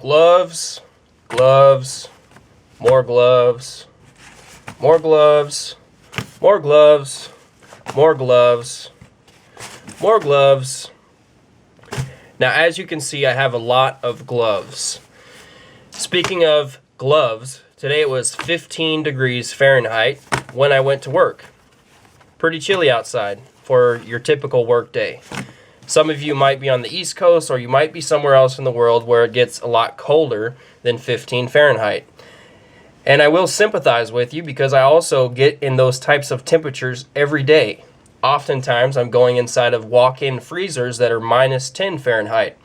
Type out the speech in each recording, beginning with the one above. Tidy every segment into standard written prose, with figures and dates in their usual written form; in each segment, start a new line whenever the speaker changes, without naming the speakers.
Gloves, gloves, more gloves, more gloves, more gloves, more gloves, more gloves. Now, as you can see, I have a lot of gloves. Speaking of gloves, today it was 15 degrees Fahrenheit when I went to work. Pretty chilly outside for your typical work day. Some of you might be on the East Coast, or you might be somewhere else in the world where it gets a lot colder than 15 Fahrenheit. And I will sympathize with you because I also get in those types of temperatures every day. Oftentimes, I'm going inside of walk-in freezers that are minus 10 Fahrenheit.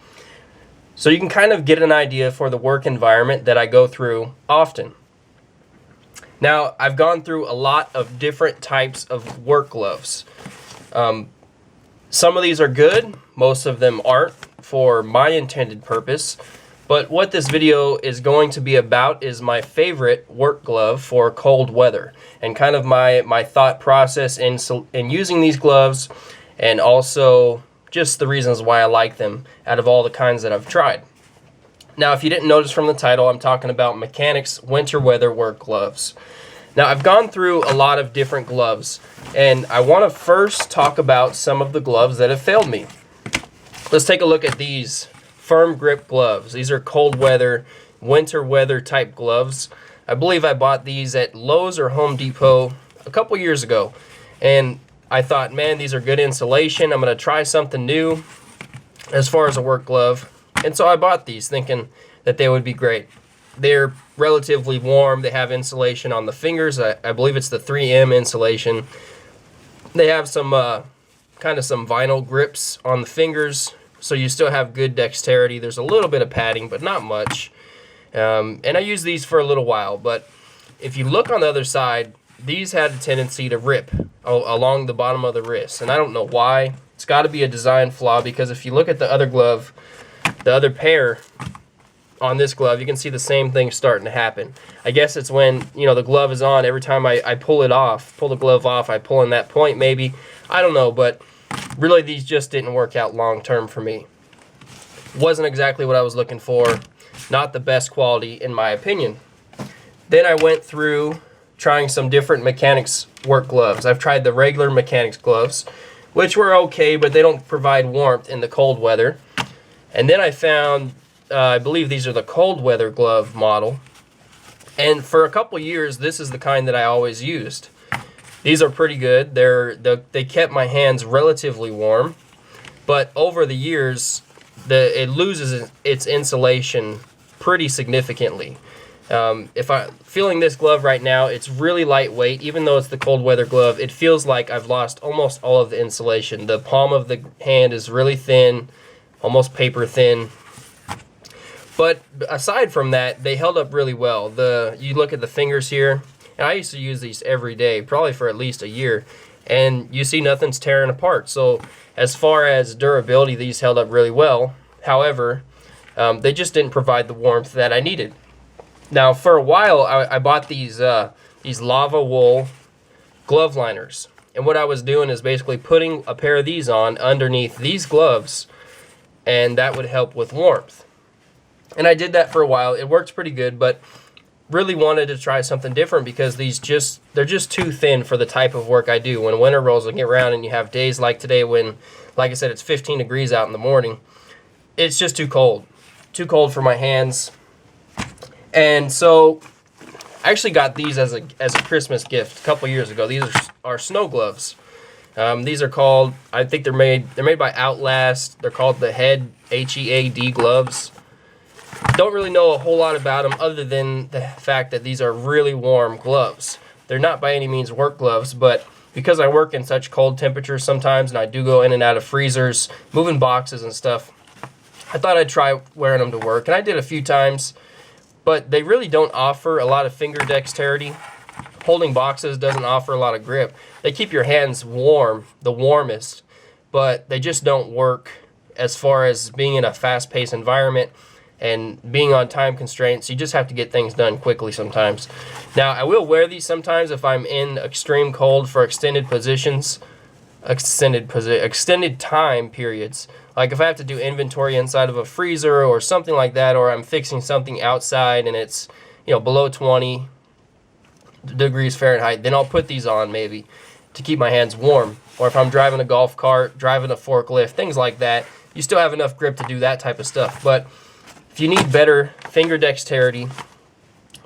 So you can kind of get an idea for the work environment that I go through often. Now, I've gone through a lot of different types of work gloves. Some of these are good, most of them aren't for my intended purpose. But what this video is going to be about is my favorite work glove for cold weather, and kind of my thought process in using these gloves, and also just the reasons why I like them out of all the kinds that I've tried. Now, if you didn't notice from the title, I'm talking about Mechanix Winter Weather Work Gloves. Now, I've gone through a lot of different gloves, and I want to first talk about some of the gloves that have failed me. Let's take a look at these FirmGrip gloves. These are cold weather, winter weather type gloves. I believe I bought these at Lowe's or Home Depot a couple years ago, and I thought, man, these are good insulation. I'm going to try something new as far as a work glove, and so I bought these thinking that they would be great. They're relatively warm. They have insulation on the fingers. I believe it's the 3M insulation. They have some kind of some vinyl grips on the fingers, so you still have good dexterity. There's a little bit of padding, but not much. And I used these for a little while, but if you look on the other side, these had a tendency to rip along the bottom of the wrist, and I don't know why. It's got to be a design flaw, because if you look at the other glove, the other pair on this glove, you can see the same thing starting to happen. I guess it's when, you know, the glove is on, every time I pull the glove off, I pull in that point maybe. I don't know, but really these just didn't work out long term for me. Wasn't exactly what I was looking for. Not the best quality in my opinion. Then I went through trying some different Mechanix work gloves. I've tried the regular Mechanix gloves, which were okay, but they don't provide warmth in the cold weather. And then I found, I believe these are the cold weather glove model. And for a couple years, this is the kind that I always used. These are pretty good. They kept my hands relatively warm, but over the years, it loses its insulation pretty significantly. If I'm feeling this glove right now, it's really lightweight. Even though it's the cold weather glove, it feels like I've lost almost all of the insulation. The palm of the hand is really thin, almost paper thin. But aside from that, they held up really well. You look at the fingers here, and I used to use these every day, probably for at least a year, and you see nothing's tearing apart. So as far as durability, these held up really well. However, they just didn't provide the warmth that I needed. Now, for a while, I bought these lava wool glove liners, and what I was doing is basically putting a pair of these on underneath these gloves, and that would help with warmth. And I did that for a while. It works pretty good, but really wanted to try something different because they're just too thin for the type of work I do. When winter rolls around and you have days like today when, like I said, it's 15 degrees out in the morning, it's just too cold. Too cold for my hands. And so I actually got these as a Christmas gift a couple years ago. These are snow gloves. These are called, I think they're made by Outlast. They're called the HEAD gloves. Don't really know a whole lot about them other than the fact that these are really warm gloves. They're not by any means work gloves, but because I work in such cold temperatures sometimes, and I do go in and out of freezers, moving boxes and stuff, I thought I'd try wearing them to work, and I did a few times, but they really don't offer a lot of finger dexterity. Holding boxes doesn't offer a lot of grip. They keep your hands warm, the warmest, but they just don't work as far as being in a fast-paced environment and being on time constraints. You just have to get things done quickly sometimes. Now, I will wear these sometimes if I'm in extreme cold for extended positions, extended time periods. Like if I have to do inventory inside of a freezer or something like that, or I'm fixing something outside and it's, you know, below 20 degrees Fahrenheit, then I'll put these on maybe to keep my hands warm. Or if I'm driving a golf cart, driving a forklift, things like that, you still have enough grip to do that type of stuff. But if you need better finger dexterity,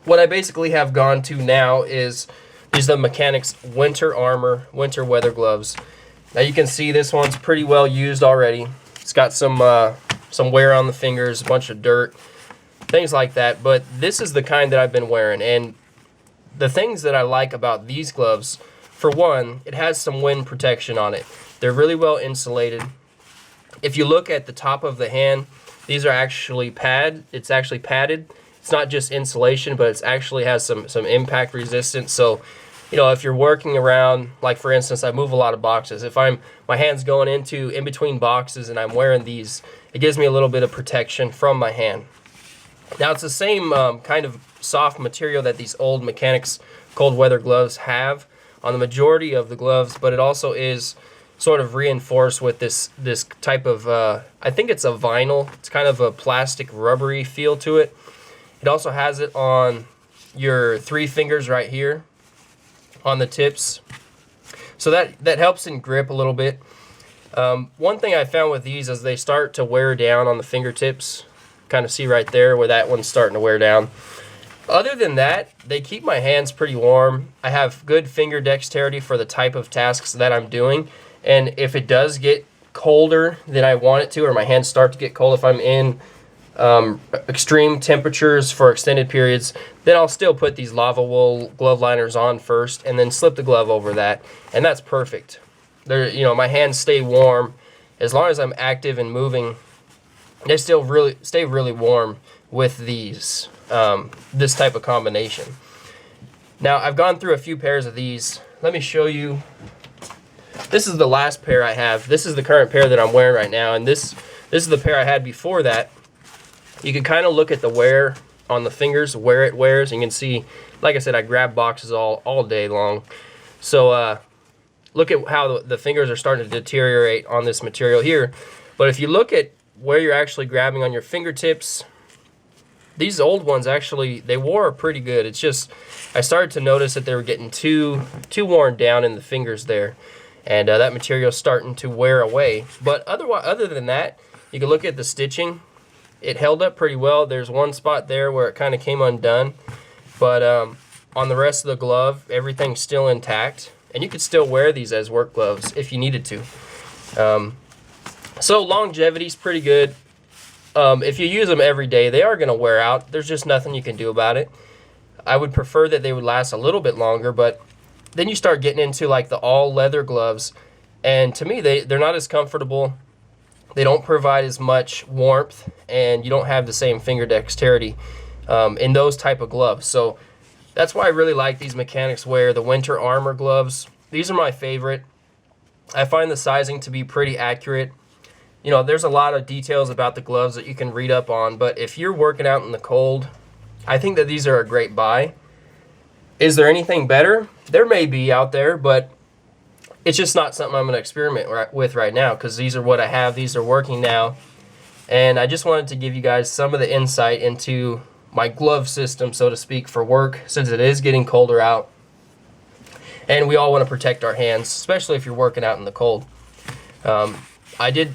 what I basically have gone to now is the Mechanix Winter Armor Winter Weather Gloves. Now you can see this one's pretty well used already. It's got some wear on the fingers, a bunch of dirt, things like that. But this is the kind that I've been wearing, and the things that I like about these gloves, for one, it has some wind protection on it. They're really well insulated. If you look at the top of the hand, these are actually it's actually padded. It's not just insulation, but it actually has some impact resistance. So, you know, if you're working around, like for instance, I move a lot of boxes. If my hand's going in between boxes and I'm wearing these, it gives me a little bit of protection from my hand. Now it's the same kind of soft material that these old Mechanix cold weather gloves have on the majority of the gloves, but it also is sort of reinforced with this type of, I think it's a vinyl. It's kind of a plastic rubbery feel to it. It also has it on your 3 fingers right here on the tips. So that helps in grip a little bit. One thing I found with these is they start to wear down on the fingertips. Kind of see right there where that one's starting to wear down. Other than that, they keep my hands pretty warm. I have good finger dexterity for the type of tasks that I'm doing. And if it does get colder than I want it to, or my hands start to get cold, if I'm in extreme temperatures for extended periods, then I'll still put these lava wool glove liners on first and then slip the glove over that, and that's perfect. You know, my hands stay warm as long as I'm active and moving. They still stay really warm with these this type of combination. Now I've gone through a few pairs of these. Let me show you. This is the last pair I have. This is the current pair that I'm wearing right now, and this is the pair I had before that. You can kind of look at the wear on the fingers, where it wears. You can see, like I said, I grab boxes all day long. So look at how the fingers are starting to deteriorate on this material here. But if you look at where you're actually grabbing on your fingertips, these old ones actually, they wore pretty good. It's just, I started to notice that they were getting too worn down in the fingers there. And that material is starting to wear away. But other than that, you can look at the stitching. It held up pretty well. There's one spot there where it kind of came undone. But on the rest of the glove, everything's still intact. And you could still wear these as work gloves if you needed to. So longevity's pretty good. If you use them every day, they are going to wear out. There's just nothing you can do about it. I would prefer that they would last a little bit longer, but then you start getting into like the all leather gloves, and to me they're not as comfortable. They don't provide as much warmth, and you don't have the same finger dexterity in those type of gloves. So that's why I really like these Mechanix Wear, the Winter Armor Gloves. These are my favorite. I find the sizing to be pretty accurate. You know, there's a lot of details about the gloves that you can read up on, but if you're working out in the cold, I think that these are a great buy. Is there anything better? There may be out there, but it's just not something I'm going to experiment with right now, because these are what I have. These are working now. And I just wanted to give you guys some of the insight into my glove system, so to speak, for work, since it is getting colder out. And we all want to protect our hands, especially if you're working out in the cold. I did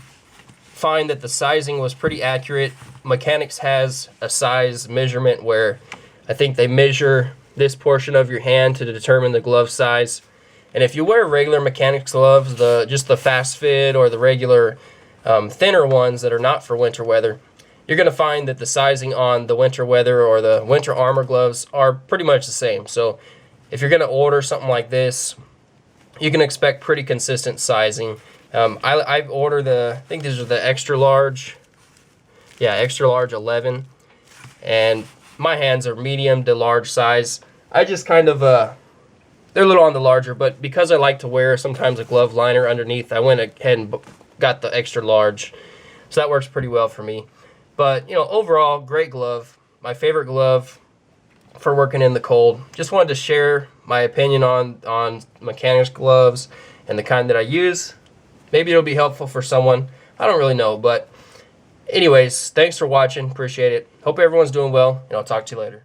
find that the sizing was pretty accurate. Mechanix has a size measurement where I think they measure this portion of your hand to determine the glove size. And if you wear regular Mechanix gloves, just the fast fit or the regular thinner ones that are not for winter weather, you're going to find that the sizing on the winter weather or the winter armor gloves are pretty much the same. So if you're going to order something like this, you can expect pretty consistent sizing. I ordered I think these are the extra large. Yeah, extra large 11. And my hands are medium to large size. I just kind of, they're a little on the larger, but because I like to wear sometimes a glove liner underneath, I went ahead and got the extra large. So that works pretty well for me. But, you know, overall, great glove. My favorite glove for working in the cold. Just wanted to share my opinion on Mechanix gloves and the kind that I use. Maybe it'll be helpful for someone. I don't really know, but anyways, thanks for watching. Appreciate it. Hope everyone's doing well, and I'll talk to you later.